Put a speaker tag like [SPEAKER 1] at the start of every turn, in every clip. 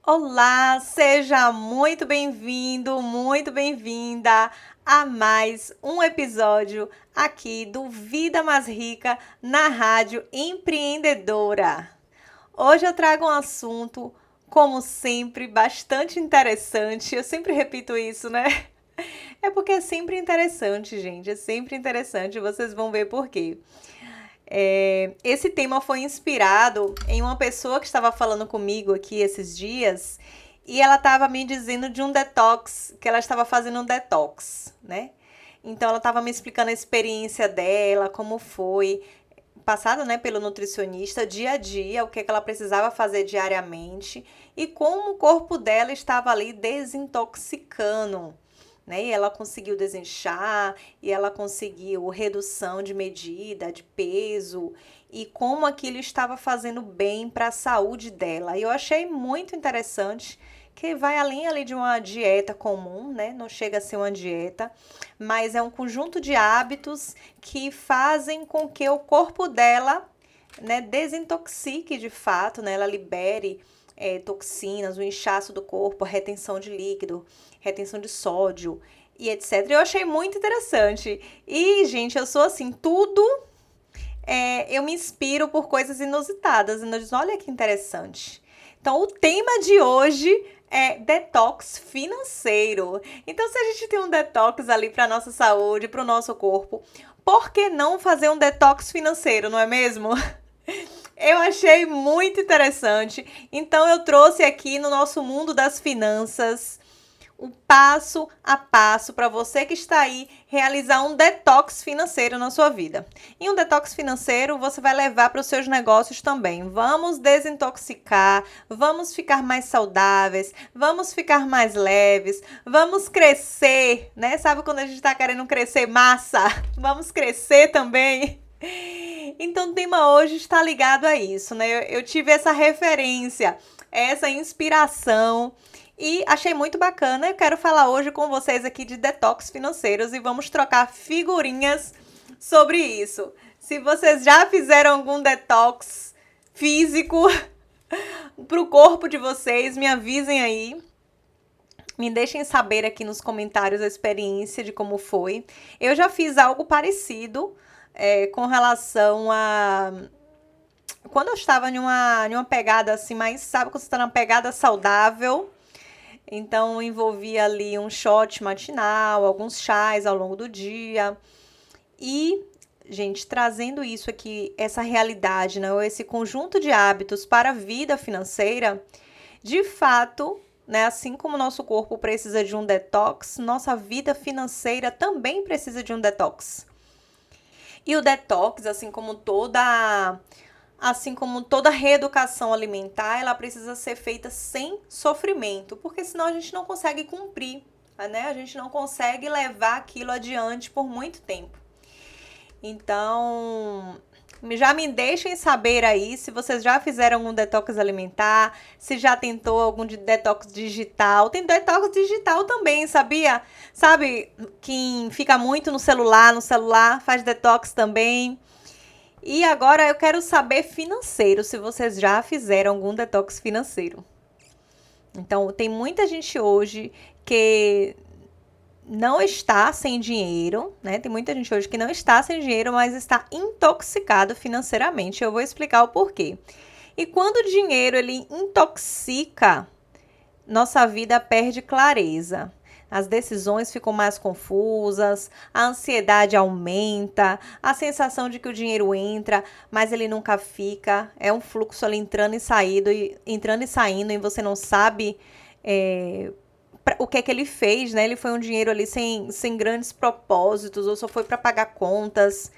[SPEAKER 1] Olá, seja muito bem-vindo, muito bem-vinda a mais um episódio aqui do Vida Mais Rica na Rádio Empreendedora. Hoje eu trago um assunto, como sempre, bastante interessante. Eu sempre repito isso, né? É porque é sempre interessante, gente. É sempre interessante. Vocês vão ver por quê. Esse tema foi inspirado em uma pessoa que estava falando comigo aqui esses dias e ela estava me dizendo de um detox, que ela estava fazendo um detox, né? Então ela estava me explicando a experiência dela, como foi passado, né, pelo nutricionista, dia a dia, o que, é que ela precisava fazer diariamente e como o corpo dela estava ali desintoxicando, né? E ela conseguiu desinchar, e ela conseguiu redução de medida, de peso, e como aquilo estava fazendo bem para a saúde dela. E eu achei muito interessante que vai além ali de uma dieta comum, né? Não chega a ser uma dieta, mas é um conjunto de hábitos que fazem com que o corpo dela, né, desintoxique de fato, né? Ela libere toxinas, o inchaço do corpo, a retenção de líquido, retenção de sódio e etc. Eu achei muito interessante. E, gente, eu sou assim, tudo eu me inspiro por coisas inusitadas. E eu digo, olha que interessante. Então, o tema de hoje é detox financeiro. Então, se a gente tem um detox ali para nossa saúde, para o nosso corpo, por que não fazer um detox financeiro, não é mesmo? Eu achei muito interessante. Então, eu trouxe aqui no nosso mundo das finanças um passo a passo para você que está aí realizar um detox financeiro na sua vida. E um detox financeiro você vai levar para os seus negócios também. Vamos desintoxicar, vamos ficar mais saudáveis, vamos ficar mais leves, vamos crescer, né? Sabe quando a gente está querendo crescer massa? Vamos crescer também. Então, o tema hoje está ligado a isso, né? Eu tive essa referência, essa inspiração e achei muito bacana. Eu quero falar hoje com vocês aqui de detox financeiros e vamos trocar figurinhas sobre isso. Se vocês já fizeram algum detox físico para o corpo de vocês, me avisem aí. Me deixem saber aqui nos comentários a experiência de como foi. Eu já fiz algo parecido com relação a quando eu estava em uma pegada assim, mais, sabe, quando você está numa pegada saudável, então envolvia ali um shot matinal, alguns chás ao longo do dia. E, gente, trazendo isso aqui, essa realidade, né, ou esse conjunto de hábitos para a vida financeira, de fato, né, assim como o nosso corpo precisa de um detox, nossa vida financeira também precisa de um detox. E o detox, assim como toda reeducação alimentar, ela precisa ser feita sem sofrimento, porque senão a gente não consegue cumprir, né? A gente não consegue levar aquilo adiante por muito tempo. Então, já me deixem saber aí se vocês já fizeram algum detox alimentar, se já tentou algum de detox digital. Tem detox digital também, sabia? Sabe, quem fica muito no celular faz detox também. E agora eu quero saber financeiro, se vocês já fizeram algum detox financeiro. Então, tem muita gente hoje que não está sem dinheiro, né? Tem muita gente hoje que não está sem dinheiro, mas está intoxicado financeiramente. Eu vou explicar o porquê. E quando o dinheiro ele intoxica, nossa vida perde clareza. As decisões ficam mais confusas, a ansiedade aumenta, a sensação de que o dinheiro entra, mas ele nunca fica. É um fluxo ali entrando e saindo, e você não sabe o que é que ele fez, né? Ele foi um dinheiro ali sem grandes propósitos, ou só foi para pagar contas.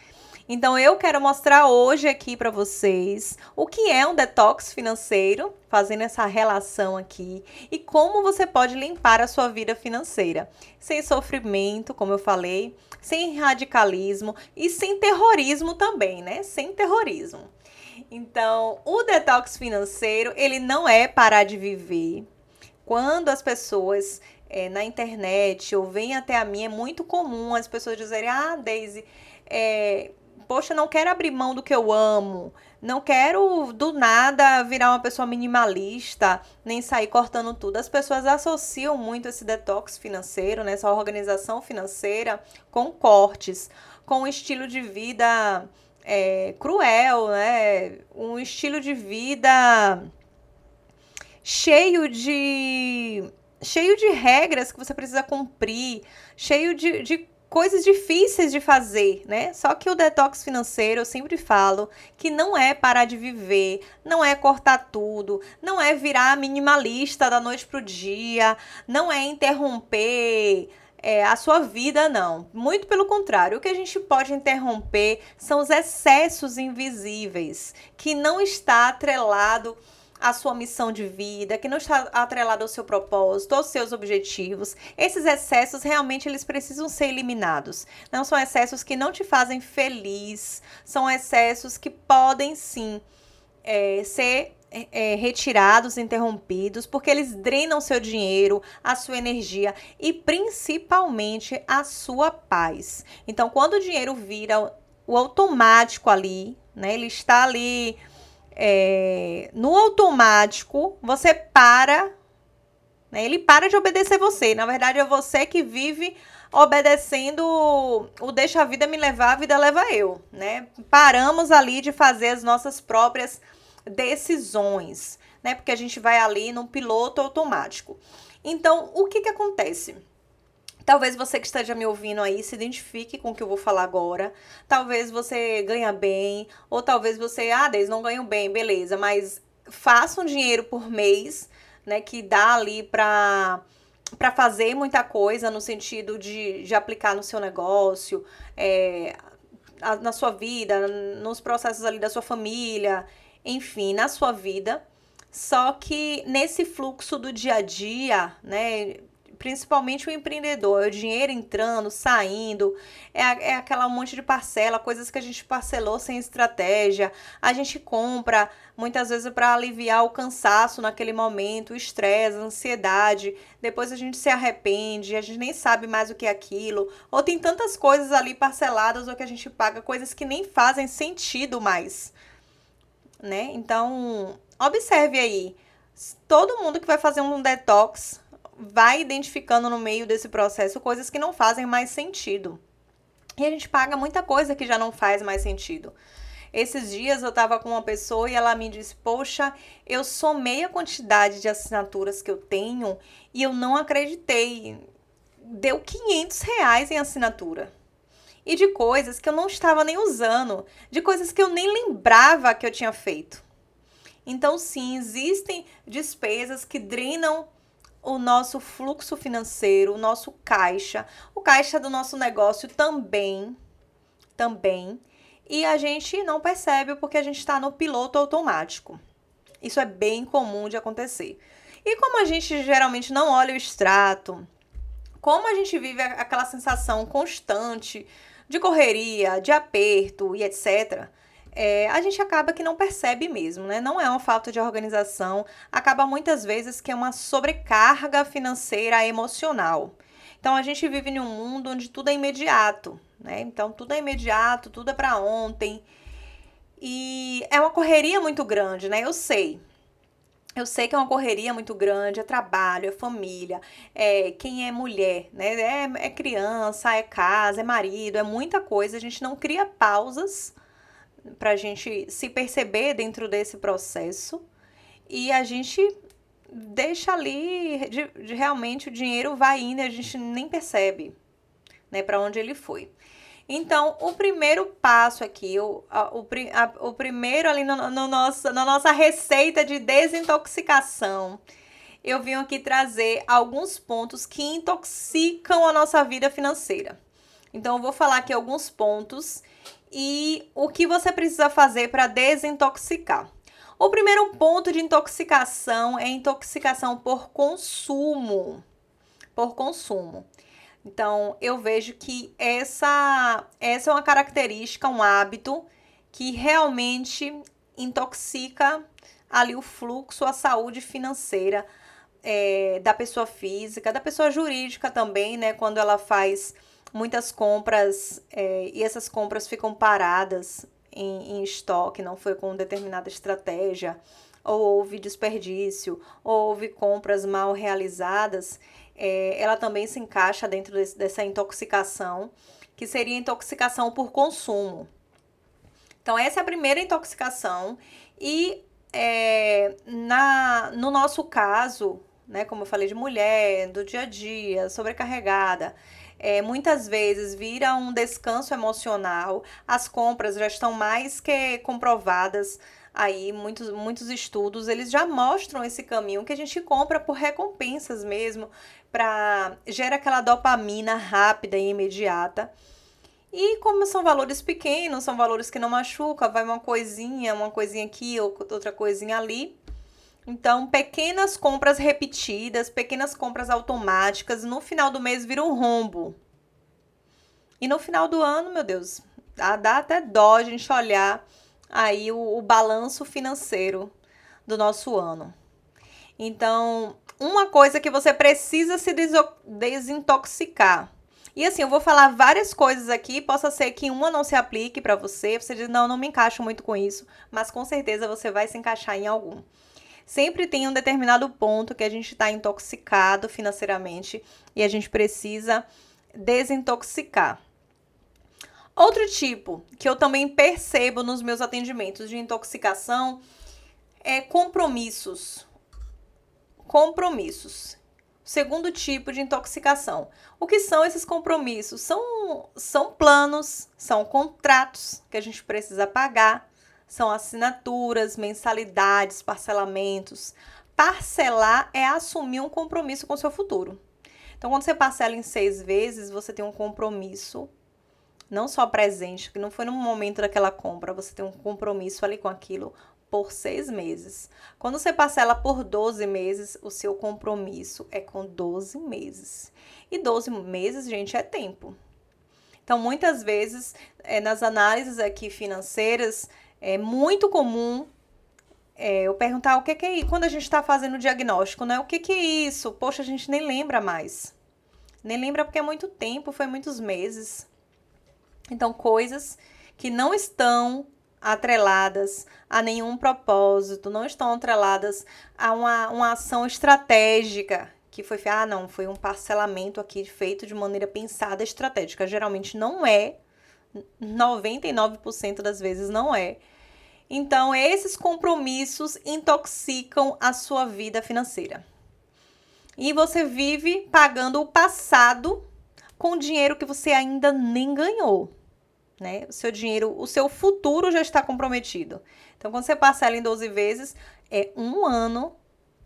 [SPEAKER 1] Então eu quero mostrar hoje aqui para vocês o que é um detox financeiro, fazendo essa relação aqui, e como você pode limpar a sua vida financeira, sem sofrimento, como eu falei, sem radicalismo e sem terrorismo também, né? Sem terrorismo. Então, o detox financeiro, ele não é parar de viver. Quando as pessoas na internet ou vêm até a mim, é muito comum as pessoas dizerem: Ah, Daisy, é, Poxa, não quero abrir mão do que eu amo. Não quero do nada virar uma pessoa minimalista, nem sair cortando tudo. As pessoas associam muito esse detox financeiro, né, essa organização financeira, com cortes, com um estilo de vida cruel, né? Um estilo de vida cheio de regras que você precisa cumprir, cheio de coisas difíceis de fazer, né? Só que o detox financeiro, eu sempre falo, que não é parar de viver, não é cortar tudo, não é virar minimalista da noite pro dia, não é interromper a sua vida, não. Muito pelo contrário, o que a gente pode interromper são os excessos invisíveis, que não está atrelado a sua missão de vida, que não está atrelado ao seu propósito, aos seus objetivos. Esses excessos realmente eles precisam ser eliminados. Não são excessos que não te fazem feliz, são excessos que podem sim ser retirados, interrompidos, porque eles drenam seu dinheiro, a sua energia e principalmente a sua paz. Então, quando o dinheiro vira o automático ali, né, ele está ali no automático, você para, né? Ele para de obedecer você. Na verdade, é você que vive obedecendo o deixa a vida me levar, a vida leva eu, né? Paramos ali de fazer as nossas próprias decisões, né? Porque a gente vai ali no piloto automático. Então, o que acontece? Talvez você que esteja me ouvindo aí se identifique com o que eu vou falar agora. Talvez você ganha bem, ou talvez você, Deise, não ganho bem, beleza, mas faça um dinheiro por mês, né, que dá ali para fazer muita coisa no sentido de aplicar no seu negócio, na sua vida, nos processos ali da sua família, enfim, na sua vida. Só que nesse fluxo do dia a dia, né, principalmente o empreendedor, é o dinheiro entrando, saindo, é aquela monte de parcela, coisas que a gente parcelou sem estratégia, a gente compra muitas vezes para aliviar o cansaço naquele momento, o estresse, a ansiedade, depois a gente se arrepende, a gente nem sabe mais o que é aquilo, ou tem tantas coisas ali parceladas ou que a gente paga, coisas que nem fazem sentido mais, né? Então, observe aí, todo mundo que vai fazer um detox vai identificando no meio desse processo coisas que não fazem mais sentido. E a gente paga muita coisa que já não faz mais sentido. Esses dias eu tava com uma pessoa e ela me disse, poxa, eu somei a quantidade de assinaturas que eu tenho e eu não acreditei. Deu R$ 500 em assinatura. E de coisas que eu não estava nem usando, de coisas que eu nem lembrava que eu tinha feito. Então, sim, existem despesas que drenam o nosso fluxo financeiro, o nosso caixa, o caixa do nosso negócio também, e a gente não percebe porque a gente está no piloto automático. Isso é bem comum de acontecer. E como a gente geralmente não olha o extrato, como a gente vive aquela sensação constante de correria, de aperto e etc., a gente acaba que não percebe mesmo, né? Não é uma falta de organização, acaba muitas vezes que é uma sobrecarga financeira emocional. Então, a gente vive em um mundo onde tudo é imediato, né? Então, tudo é imediato, tudo é para ontem. E é uma correria muito grande, né? Eu sei. Eu sei que é uma correria muito grande, é trabalho, é família, quem é mulher, né? É criança, é casa, é marido, é muita coisa. A gente não cria pausas para a gente se perceber dentro desse processo e a gente deixa ali, realmente o dinheiro vai indo e a gente nem percebe, né, para onde ele foi. Então, o primeiro passo aqui, o primeiro ali na nossa receita de desintoxicação, eu vim aqui trazer alguns pontos que intoxicam a nossa vida financeira. Então, eu vou falar aqui alguns pontos e o que você precisa fazer para desintoxicar. O primeiro ponto de intoxicação é intoxicação por consumo. Por consumo. Então, eu vejo que essa é uma característica, um hábito que realmente intoxica ali o fluxo, a saúde financeira da pessoa física, da pessoa jurídica também, né? Quando ela faz muitas compras, e essas compras ficam paradas em estoque, não foi com determinada estratégia, ou houve desperdício, ou houve compras mal realizadas, ela também se encaixa dentro dessa intoxicação, que seria intoxicação por consumo. Então, essa é a primeira intoxicação. E no nosso caso, né, como eu falei, de mulher, do dia a dia, sobrecarregada, muitas vezes vira um descanso emocional. As compras já estão mais que comprovadas. Aí, muitos estudos, eles já mostram esse caminho que a gente compra por recompensas mesmo, para gerar aquela dopamina rápida e imediata. E como são valores pequenos, são valores que não machucam, vai uma coisinha aqui, outra coisinha ali. Então, pequenas compras repetidas, pequenas compras automáticas, no final do mês vira um rombo. E no final do ano, meu Deus, dá até dó a gente olhar aí o balanço financeiro do nosso ano. Então, uma coisa que você precisa se desintoxicar. E assim, eu vou falar várias coisas aqui, possa ser que uma não se aplique para você, você diz, não me encaixo muito com isso, mas com certeza você vai se encaixar em algum. Sempre tem um determinado ponto que a gente está intoxicado financeiramente e a gente precisa desintoxicar. Outro tipo que eu também percebo nos meus atendimentos de intoxicação é compromissos. Segundo tipo de intoxicação. O que são esses compromissos? São planos, são contratos que a gente precisa pagar, são assinaturas, mensalidades, parcelamentos. Parcelar é assumir um compromisso com o seu futuro. Então, quando você parcela em 6 vezes, você tem um compromisso, não só presente, que não foi no momento daquela compra, você tem um compromisso ali com aquilo por 6 meses. Quando você parcela por 12 meses, o seu compromisso é com 12 meses. E 12 meses, gente, é tempo. Então, muitas vezes, nas análises aqui financeiras, é muito comum eu perguntar o que é isso, quando a gente está fazendo o diagnóstico, né? O que é isso? Poxa, a gente nem lembra mais. Nem lembra porque é muito tempo, foi muitos meses. Então, coisas que não estão atreladas a nenhum propósito, não estão atreladas a uma ação estratégica que foi feita. Não, foi um parcelamento aqui feito de maneira pensada, estratégica. Geralmente não é, 99% das vezes não é. Então, esses compromissos intoxicam a sua vida financeira. E você vive pagando o passado com dinheiro que você ainda nem ganhou. Né? O seu dinheiro, o seu futuro já está comprometido. Então, quando você parcela em 12 vezes, é 1 ano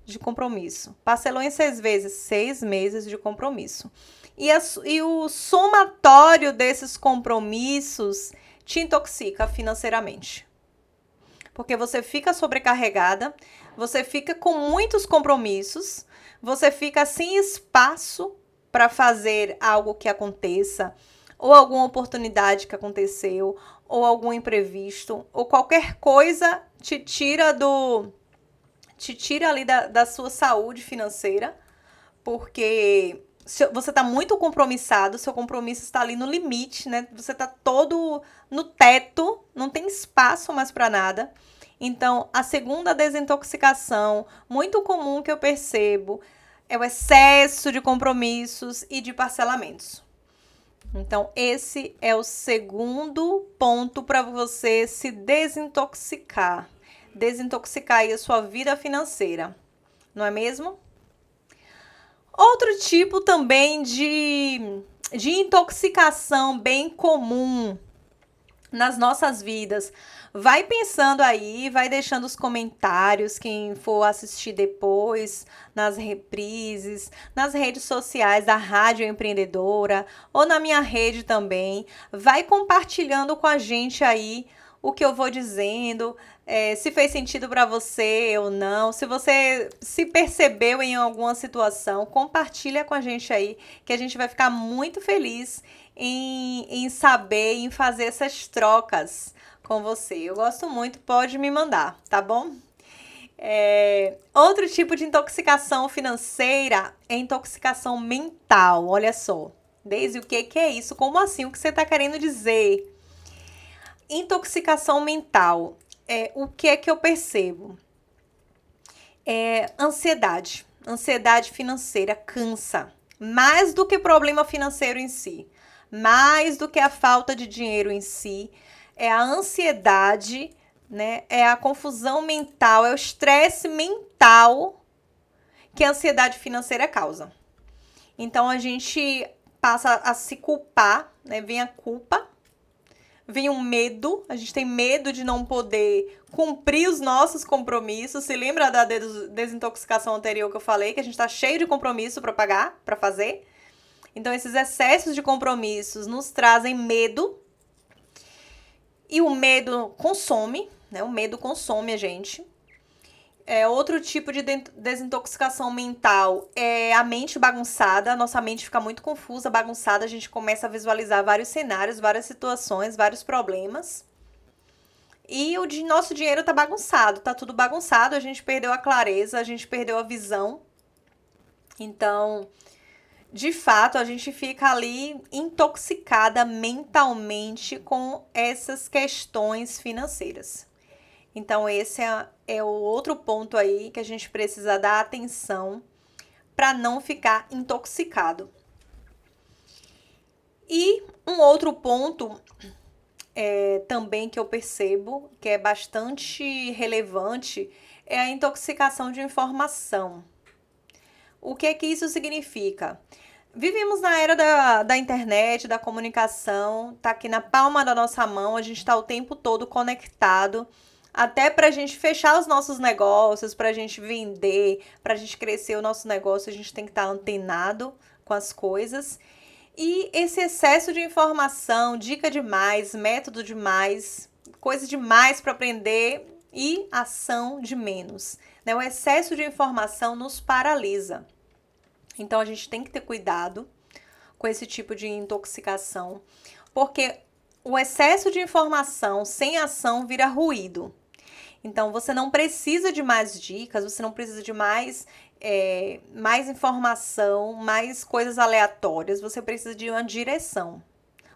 [SPEAKER 1] de compromisso. Parcelou em 6 vezes, 6 meses de compromisso. E o somatório desses compromissos te intoxica financeiramente. Porque você fica sobrecarregada, você fica com muitos compromissos, você fica sem espaço para fazer algo que aconteça, ou alguma oportunidade que aconteceu, ou algum imprevisto, ou qualquer coisa te tira ali da sua saúde financeira, porque você está muito compromissado, seu compromisso está ali no limite, né? Você está todo no teto, não tem espaço mais para nada. Então, a segunda desintoxicação, muito comum que eu percebo, é o excesso de compromissos e de parcelamentos. Então, esse é o segundo ponto para você se desintoxicar. Desintoxicar aí a sua vida financeira, não é mesmo? Outro tipo também de intoxicação bem comum nas nossas vidas. Vai pensando aí, vai deixando os comentários, quem for assistir depois, nas reprises, nas redes sociais da Rádio Empreendedora ou na minha rede também. Vai compartilhando com a gente aí o que eu vou dizendo, se fez sentido para você ou não, se você se percebeu em alguma situação, compartilha com a gente aí, que a gente vai ficar muito feliz em saber, em fazer essas trocas com você. Eu gosto muito, pode me mandar, tá bom? Outro tipo de intoxicação financeira é intoxicação mental, olha só. Deise, o que é isso? Como assim? O que você está querendo dizer? Intoxicação mental. O que é que eu percebo? Ansiedade. Ansiedade financeira cansa. Mais do que problema financeiro em si. Mais do que a falta de dinheiro em si. É a ansiedade, né? É a confusão mental, é o estresse mental que a ansiedade financeira causa. Então a gente passa a se culpar, né? Vem a culpa, vem um medo, a gente tem medo de não poder cumprir os nossos compromissos. Se lembra da desintoxicação anterior que eu falei, que a gente tá cheio de compromisso para pagar, para fazer? Então esses excessos de compromissos nos trazem medo. E o medo consome, né? O medo consome a gente. Outro tipo de desintoxicação mental é a mente bagunçada. A nossa mente fica muito confusa, bagunçada. A gente começa a visualizar vários cenários, várias situações, vários problemas. E o nosso dinheiro tá bagunçado, tá tudo bagunçado. A gente perdeu a clareza, a gente perdeu a visão. Então, de fato, a gente fica ali intoxicada mentalmente com essas questões financeiras. Então, esse é o outro ponto aí que a gente precisa dar atenção para não ficar intoxicado. E um outro ponto também que eu percebo que é bastante relevante é a intoxicação de informação. O que é que isso significa? Vivemos na era da internet, da comunicação, tá aqui na palma da nossa mão, a gente está o tempo todo conectado. Até para a gente fechar os nossos negócios, para a gente vender, para a gente crescer o nosso negócio, a gente tem que estar antenado com as coisas. E esse excesso de informação, dica demais, método demais, coisa demais para aprender e ação de menos. Né? O excesso de informação nos paralisa. Então a gente tem que ter cuidado com esse tipo de intoxicação, porque o excesso de informação sem ação vira ruído. Então, você não precisa de mais dicas, você não precisa de mais informação, mais coisas aleatórias. Você precisa de uma direção.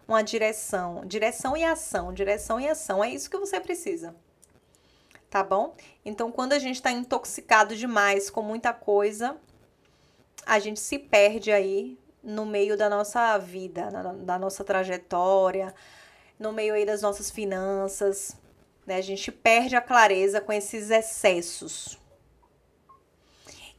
[SPEAKER 1] Uma direção e ação, direção e ação. É isso que você precisa. Tá bom? Então, quando a gente está intoxicado demais com muita coisa, a gente se perde aí no meio da nossa vida, da nossa trajetória, no meio aí das nossas finanças. Né? A gente perde a clareza com esses excessos.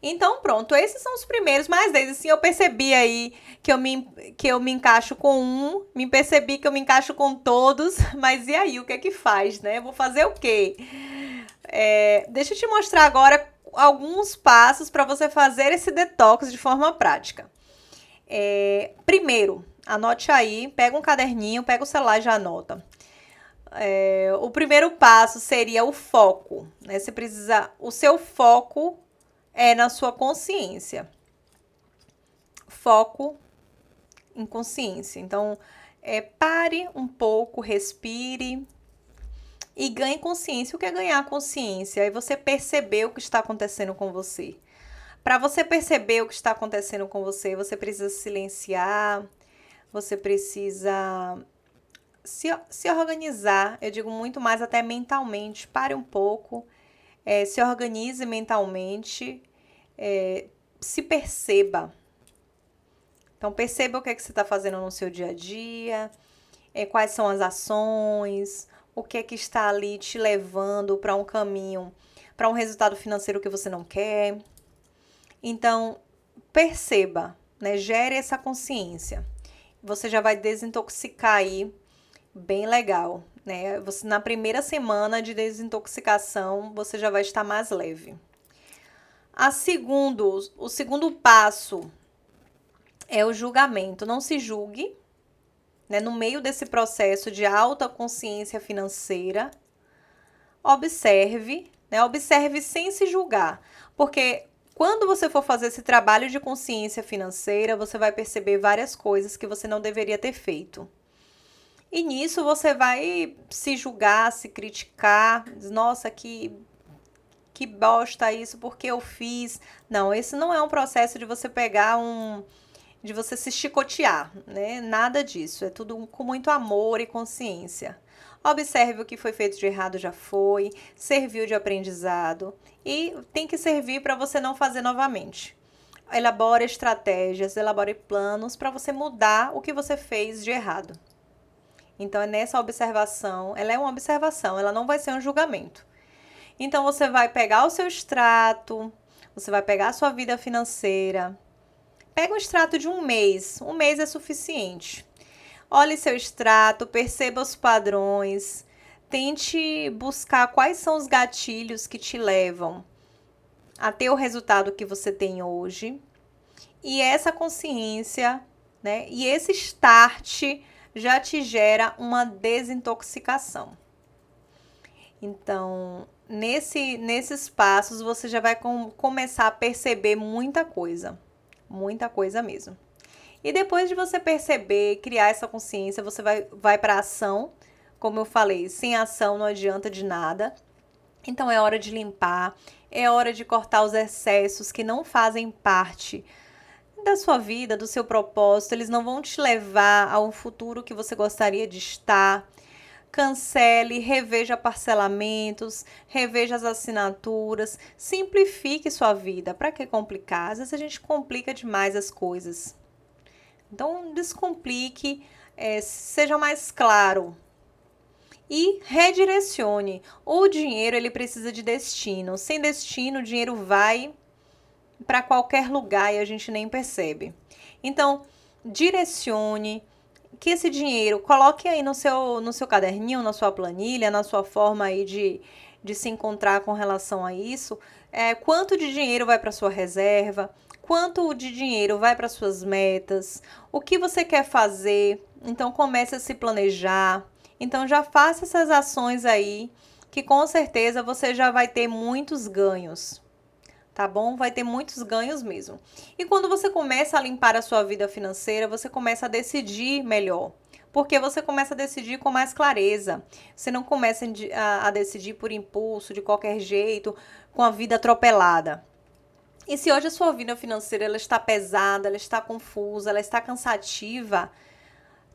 [SPEAKER 1] Então, pronto, esses são os primeiros, mas desde assim eu percebi aí que eu me encaixo com um, me percebi que eu me encaixo com todos, mas e aí, o que é que faz, né? Eu vou fazer o quê? Deixa eu te mostrar agora alguns passos para você fazer esse detox de forma prática. Primeiro, anote aí, pega um caderninho, pega o celular e já anota. O primeiro passo seria o foco, né? Você precisa, o seu foco é na sua consciência. Foco em consciência. Então, pare um pouco, respire e ganhe consciência. O que é ganhar consciência? É você perceber o que está acontecendo com você. Para você perceber o que está acontecendo com você, você precisa silenciar, você precisa se organizar. Eu digo muito mais até mentalmente. Pare um pouco, se organize mentalmente, se perceba. Então, perceba o que é que você está fazendo no seu dia a dia, quais são as ações, o que é que está ali te levando para um caminho, para um resultado financeiro que você não quer. Então, perceba, né? Gere essa consciência. Você já vai desintoxicar aí bem legal, né? Você, na primeira semana de desintoxicação, você já vai estar mais leve. O segundo passo é o julgamento. Não se julgue, né? No meio desse processo de alta consciência financeira, observe, né? Observe sem se julgar, porque quando você for fazer esse trabalho de consciência financeira, você vai perceber várias coisas que você não deveria ter feito. E nisso você vai se julgar, se criticar, nossa, que bosta isso, porque eu fiz. Não, esse não é um processo de você pegar de você se chicotear, né? Nada disso, é tudo com muito amor e consciência. Observe o que foi feito de errado já foi, serviu de aprendizado e tem que servir para você não fazer novamente. Elabore estratégias, elabore planos para você mudar o que você fez de errado. Então, é nessa observação, ela é uma observação, ela não vai ser um julgamento. Então, você vai pegar o seu extrato, você vai pegar a sua vida financeira. Pega um extrato de um mês é suficiente. Olhe seu extrato, perceba os padrões, tente buscar quais são os gatilhos que te levam a ter o resultado que você tem hoje. E essa consciência, né, e esse start já te gera uma desintoxicação. Então, nesses passos, você já vai começar a perceber muita coisa mesmo. E depois de você perceber, criar essa consciência, você vai para a ação. Como eu falei, sem ação não adianta de nada. Então, é hora de limpar, é hora de cortar os excessos que não fazem parte da sua vida, do seu propósito. Eles não vão te levar a um futuro que você gostaria de estar. Cancele, reveja parcelamentos, reveja as assinaturas, simplifique sua vida. Para que complicar? Às vezes a gente complica demais as coisas. Então, descomplique, seja mais claro. E redirecione. O dinheiro, ele precisa de destino. Sem destino, o dinheiro vai para qualquer lugar e a gente nem percebe. Então, direcione, que esse dinheiro, coloque aí no seu caderninho, na sua planilha, na sua forma aí de se encontrar com relação a isso, quanto de dinheiro vai para sua reserva, quanto de dinheiro vai para suas metas, o que você quer fazer. Então, comece a se planejar. Então, já faça essas ações aí, que com certeza você já vai ter muitos ganhos. Tá bom? Vai ter muitos ganhos mesmo. E quando você começa a limpar a sua vida financeira, você começa a decidir melhor. Porque você começa a decidir com mais clareza. Você não começa a decidir por impulso, de qualquer jeito, com a vida atropelada. E se hoje a sua vida financeira ela está pesada, ela está confusa, ela está cansativa,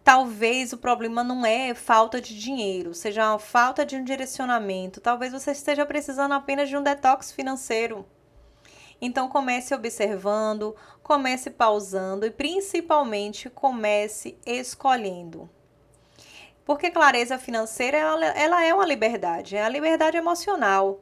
[SPEAKER 1] talvez o problema não é falta de dinheiro, seja uma falta de um direcionamento. Talvez você esteja precisando apenas de um detox financeiro. Então, comece observando, comece pausando e, principalmente, comece escolhendo. Porque clareza financeira, ela é uma liberdade, é a liberdade emocional.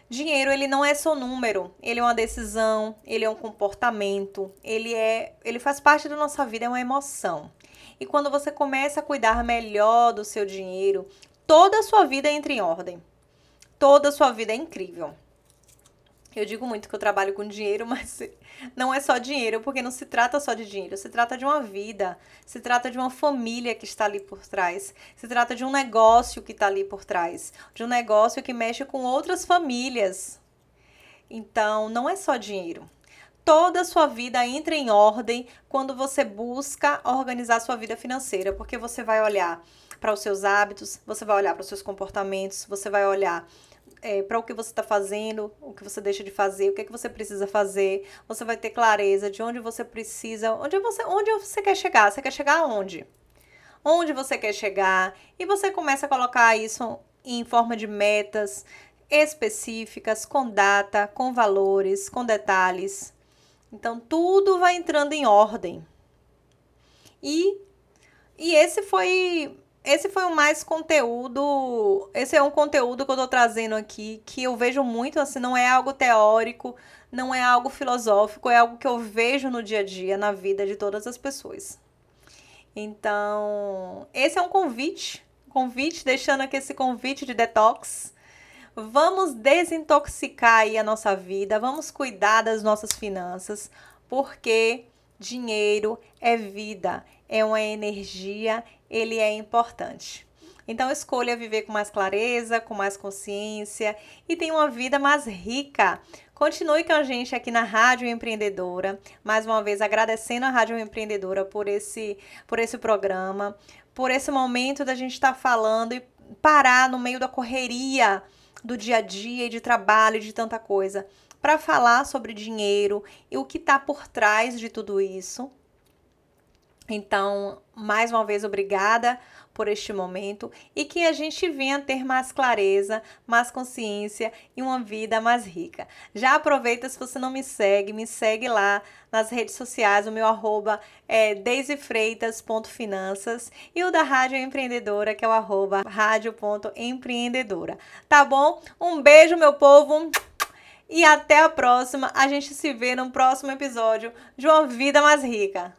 [SPEAKER 1] Dinheiro, ele não é só número, ele é uma decisão, ele é um comportamento, ele faz parte da nossa vida, é uma emoção. E quando você começa a cuidar melhor do seu dinheiro, toda a sua vida entra em ordem. Toda a sua vida é incrível. Eu digo muito que eu trabalho com dinheiro, mas não é só dinheiro, porque não se trata só de dinheiro, se trata de uma vida, se trata de uma família que está ali por trás, se trata de um negócio que está ali por trás, de um negócio que mexe com outras famílias. Então, não é só dinheiro. Toda a sua vida entra em ordem quando você busca organizar sua vida financeira, porque você vai olhar para os seus hábitos, você vai olhar para os seus comportamentos, você vai olhar para o que você está fazendo, o que você deixa de fazer, o que é que você precisa fazer. Você vai ter clareza de onde você precisa, onde você quer chegar. Você quer chegar aonde? Onde você quer chegar? E você começa a colocar isso em forma de metas específicas, com data, com valores, com detalhes. Então, tudo vai entrando em ordem. E esse foi o mais conteúdo. Esse é um conteúdo que eu tô trazendo aqui, que eu vejo muito, assim, não é algo teórico, não é algo filosófico, é algo que eu vejo no dia a dia, na vida de todas as pessoas. Então, esse é um convite, deixando aqui esse convite de detox. Vamos desintoxicar aí a nossa vida, vamos cuidar das nossas finanças, porque dinheiro é vida, é uma energia, ele é importante. Então, escolha viver com mais clareza, com mais consciência e tenha uma vida mais rica. Continue com a gente aqui na Rádio Empreendedora. Mais uma vez, agradecendo a Rádio Empreendedora por esse programa, por esse momento da gente estar falando e parar no meio da correria do dia a dia e de trabalho e de tanta coisa, para falar sobre dinheiro e o que está por trás de tudo isso. Então, mais uma vez, obrigada por este momento e que a gente venha ter mais clareza, mais consciência e uma vida mais rica. Já aproveita, se você não me segue lá nas redes sociais. O meu arroba é deisefreitas.finanças e o da Rádio Empreendedora, que é o arroba radio.empreendedora. Tá bom? Um beijo, meu povo, e até a próxima. A gente se vê no próximo episódio de Uma Vida Mais Rica.